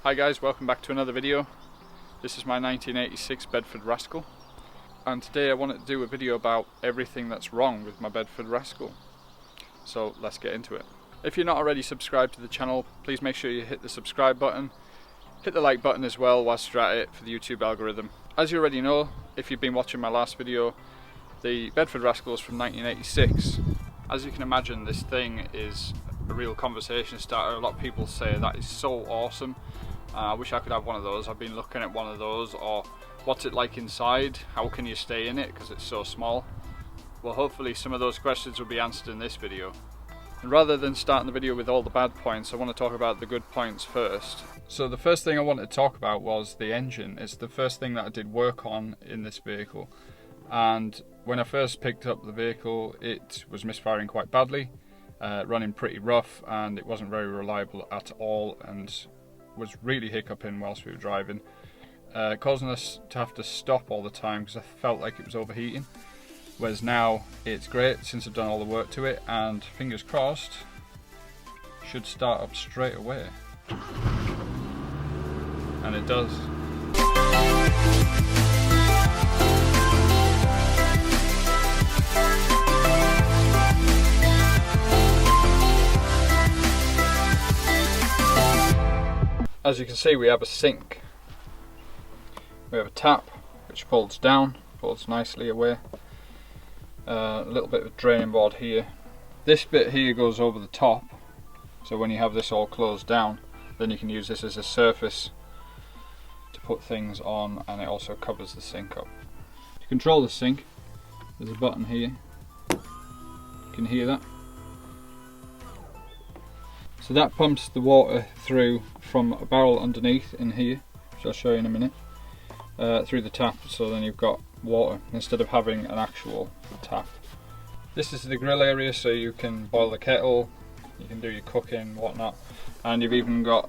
Hi guys, welcome back to another video. This is my 1986 Bedford Rascal, and today I wanted to do a video about everything that's wrong with my Bedford Rascal. So let's get into it. If you're not already subscribed to the channel, please make sure you hit the subscribe button, hit the like button as well whilst you're at it for the YouTube algorithm. As you already know, if you've been watching my last video, the Bedford Rascal is from 1986. As you can imagine, this thing is a real conversation starter. A lot of people say that is so awesome. I wish I could have one of those. I've been looking at one of those, or what's it like inside, how can you stay in it because it's so small. Well, hopefully some of those questions will be answered in this video. And rather than starting the video with all the bad points, I want to talk about the good points first. So the first thing I wanted to talk about was the engine. It's the first thing that I did work on in this vehicle, and when I first picked up the vehicle it was misfiring quite badly, running pretty rough, and it wasn't very reliable at all, and was really hiccuping whilst we were driving, causing us to have to stop all the time because I felt like it was overheating. Whereas now it's great since I've done all the work to it, and fingers crossed should start up straight away, and it does. As you can see, we have a sink, we have a tap which folds down, folds nicely away, a little bit of a draining board here. This bit here goes over the top, so when you have this all closed down, then you can use this as a surface to put things on, and it also covers the sink up. To control the sink, there's a button here, you can hear that. So that pumps the water through from a barrel underneath in here, which I'll show you in a minute, through the tap, so then you've got water instead of having an actual tap. This is the grill area, so you can boil the kettle, you can do your cooking, whatnot, and you've even got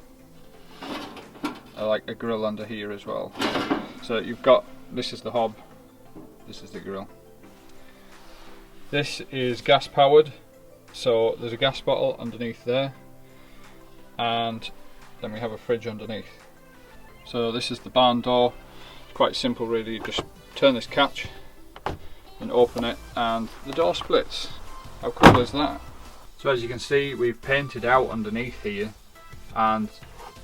like a grill under here as well. So you've got, this is the hob, this is the grill. This is gas powered, so there's a gas bottle underneath there, and then we have a fridge underneath. So this is the barn door. It's quite simple really, you just turn this catch and open it and the door splits. How cool is that? So as you can see, we've painted out underneath here, and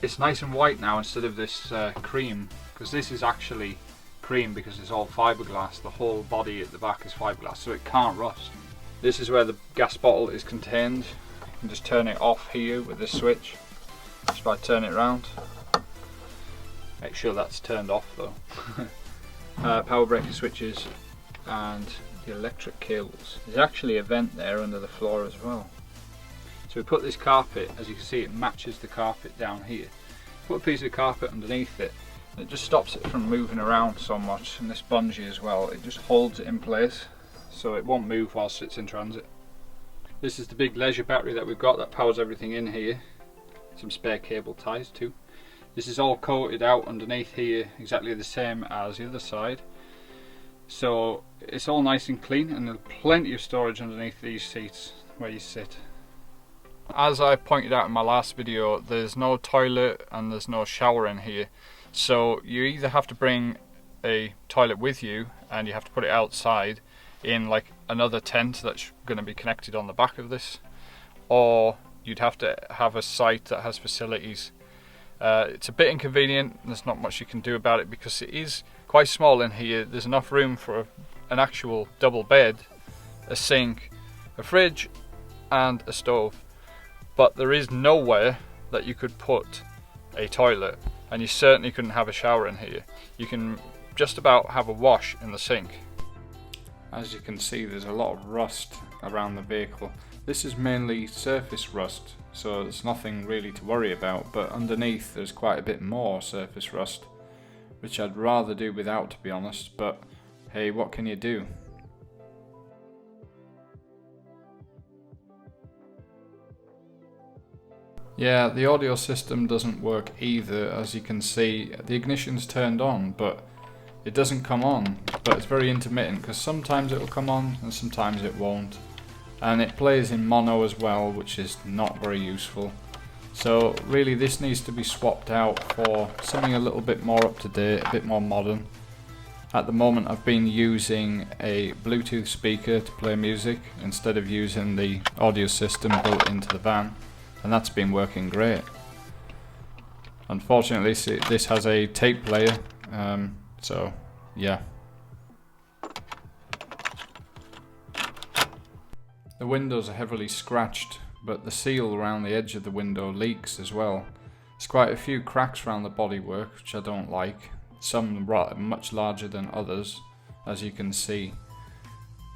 it's nice and white now instead of this cream, because this is actually cream because it's all fiberglass. The whole body at the back is fiberglass, so it can't rust. This is where the gas bottle is contained. You can just turn it off here with this switch, just by turning it around. Make sure that's turned off though. Power breaker switches and the electric cables. There's actually a vent there under the floor as well. So we put this carpet, as you can see it matches the carpet down here. Put a piece of carpet underneath it, and it just stops it from moving around so much, and this bungee as well, it just holds it in place so it won't move whilst it's in transit. This is the big leisure battery that we've got that powers everything in here. Some spare cable ties too. This is all coated out underneath here exactly the same as the other side, so it's all nice and clean, and there's plenty of storage underneath these seats where you sit. As I pointed out in my last video, there's no toilet and there's no shower in here, so you either have to bring a toilet with you and you have to put it outside in like another tent that's going to be connected on the back of this, or you'd have to have a site that has facilities. It's a bit inconvenient, there's not much you can do about it because it is quite small in here. There's enough room for an actual double bed, a sink, a fridge and a stove, but there is nowhere that you could put a toilet, and you certainly couldn't have a shower in here. You can just about have a wash in the sink. As you can see, there's a lot of rust around the vehicle. This is mainly surface rust, so there's nothing really to worry about, but underneath there's quite a bit more surface rust, which I'd rather do without, to be honest, but hey, what can you do? Yeah, the audio system doesn't work either. As you can see, the ignition's turned on, but it doesn't come on, but it's very intermittent because sometimes it will come on and sometimes it won't. And it plays in mono as well, which is not very useful. So really this needs to be swapped out for something a little bit more up to date, a bit more modern. At the moment I've been using a Bluetooth speaker to play music instead of using the audio system built into the van, and that's been working great. Unfortunately this has a tape player, so yeah. The windows are heavily scratched, but the seal around the edge of the window leaks as well. There's quite a few cracks around the bodywork which I don't like. Some much larger than others, as you can see,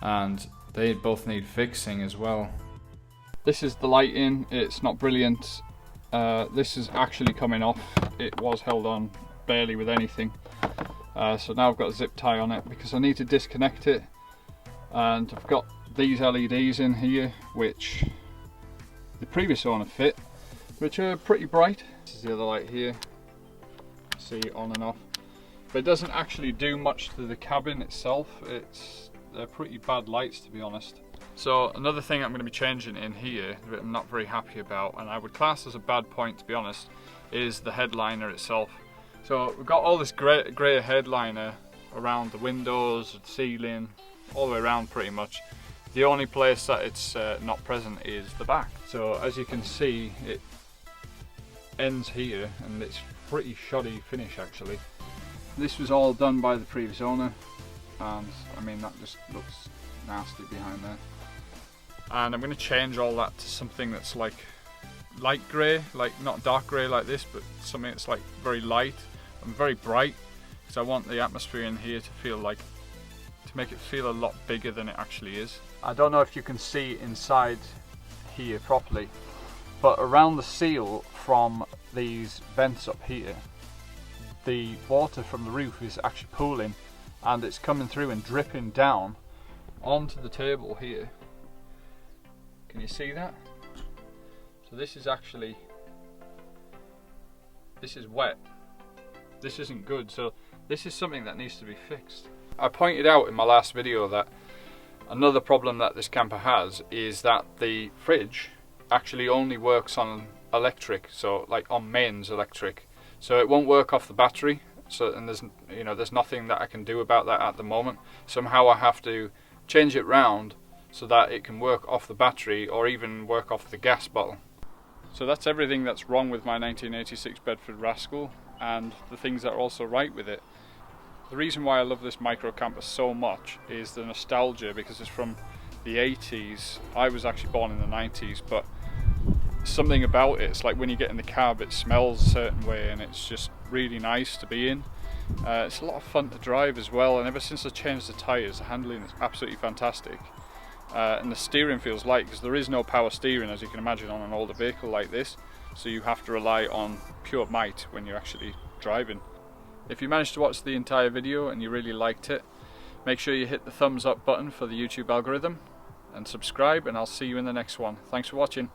and they both need fixing as well. This is the lighting, it's not brilliant. This is actually coming off. It was held on barely with anything, so now I've got a zip tie on it because I need to disconnect it, and I've got these LEDs in here which the previous owner fit, which are pretty bright. This is the other light here, see, on and off. But it doesn't actually do much to the cabin itself. They're pretty bad lights, to be honest. So another thing I'm going to be changing in here that I'm not very happy about, and I would class as a bad point to be honest, is the headliner itself. So we've got all this grey headliner around the windows, the ceiling, all the way around pretty much. The only place that it's not present is the back. So as you can see, it ends here and it's pretty shoddy finish actually. This was all done by the previous owner, and I mean that just looks nasty behind there. And I'm going to change all that to something that's like light grey, like not dark grey like this, but something that's like very light and very bright, because I want the atmosphere in here to feel like, to make it feel a lot bigger than it actually is. I don't know if you can see inside here properly, but around the seal from these vents up here, the water from the roof is actually pooling, and it's coming through and dripping down onto the table here. Can you see that? So this is actually, this is wet. This isn't good, so this is something that needs to be fixed. I pointed out in my last video that another problem that this camper has is that the fridge actually only works on electric, so like on mains electric. So it won't work off the battery. So, and there's nothing that I can do about that at the moment. Somehow I have to change it round so that it can work off the battery or even work off the gas bottle. So that's everything that's wrong with my 1986 Bedford Rascal, and the things that are also right with it. The reason why I love this micro camper so much is the nostalgia, because it's from the 80s. I was actually born in the 90s, but something about it, it's like when you get in the cab it smells a certain way and it's just really nice to be in. It's a lot of fun to drive as well, and ever since I changed the tyres, the handling is absolutely fantastic, and the steering feels light because there is no power steering, as you can imagine, on an older vehicle like this, so you have to rely on pure might when you're actually driving. If you managed to watch the entire video and you really liked it, make sure you hit the thumbs up button for the YouTube algorithm and subscribe, and I'll see you in the next one. Thanks for watching.